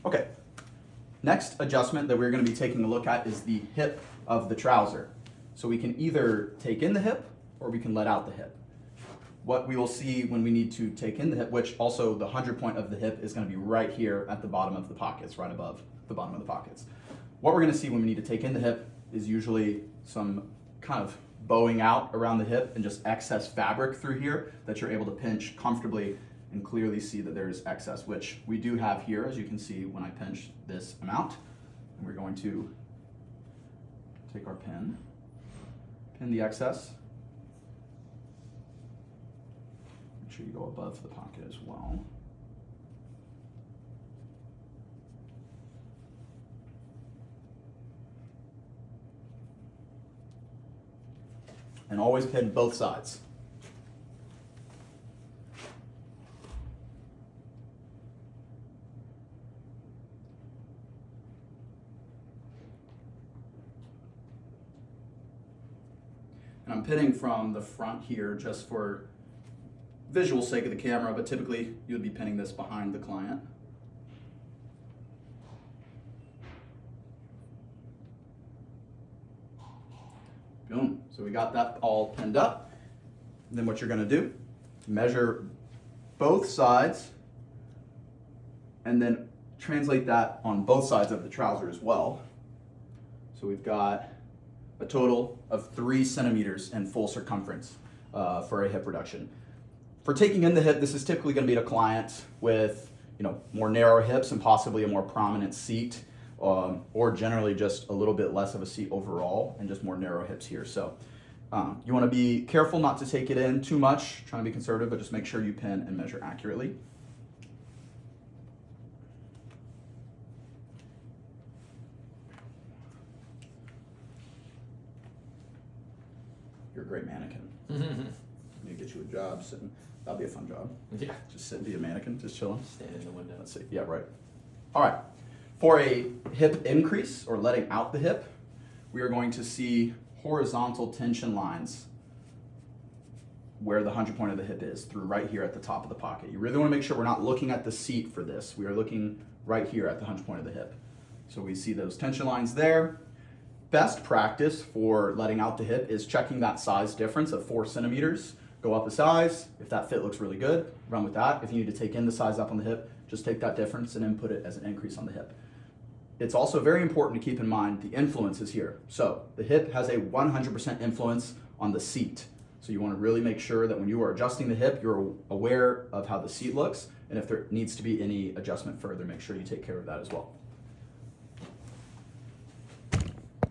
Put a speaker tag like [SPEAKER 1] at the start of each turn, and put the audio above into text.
[SPEAKER 1] Okay, next adjustment that we're going to be taking a look at is the hip of the trouser. So we can either take in the hip or we can let out the hip. What we will see when we need to take in the hip, which also the 100 point of the hip is going to be right here at the bottom of the pockets, right above the bottom of the pockets. What we're going to see when we need to take in the hip is usually some kind of bowing out around the hip and just excess fabric through here that you're able to pinch comfortably and clearly see that there's excess, which we do have here, as you can see when I pinch this amount. And we're going to take our pin the excess. Make sure you go above the pocket as well. And always pin both sides. And I'm pinning from the front here just for visual sake of the camera, but typically you would be pinning this behind the client. Boom. So we got that all pinned up. And then what you're going to do, measure both sides and then translate that on both sides of the trouser as well. So we've got a total of 3 centimeters in full circumference for a hip reduction. For taking in the hip, this is typically going to be a client with more narrow hips and possibly a more prominent seat, or generally just a little bit less of a seat overall and just more narrow hips here. So you want to be careful not to take it in too much, trying to be conservative, but just make sure you pin and measure accurately. You're a great mannequin. I need to get you a job sitting. That'll be a fun job.
[SPEAKER 2] Yeah.
[SPEAKER 1] Just sit and be a mannequin, just chilling.
[SPEAKER 2] Stand in the window.
[SPEAKER 1] Let's see. Yeah, right. All right. For a hip increase or letting out the hip, we are going to see horizontal tension lines where the 100 point of the hip is, through right here at the top of the pocket. You really want to make sure we're not looking at the seat for this. We are looking right here at the 100 point of the hip. So we see those tension lines there. Best practice for letting out the hip is checking that size difference of 4 centimeters. Go up a size. If that fit looks really good, run with that. If you need to take in the size up on the hip, just take that difference and input it as an increase on the hip. It's also very important to keep in mind the influences here. So the hip has a 100% influence on the seat. So you want to really make sure that when you are adjusting the hip, you're aware of how the seat looks, and if there needs to be any adjustment further, make sure you take care of that as well.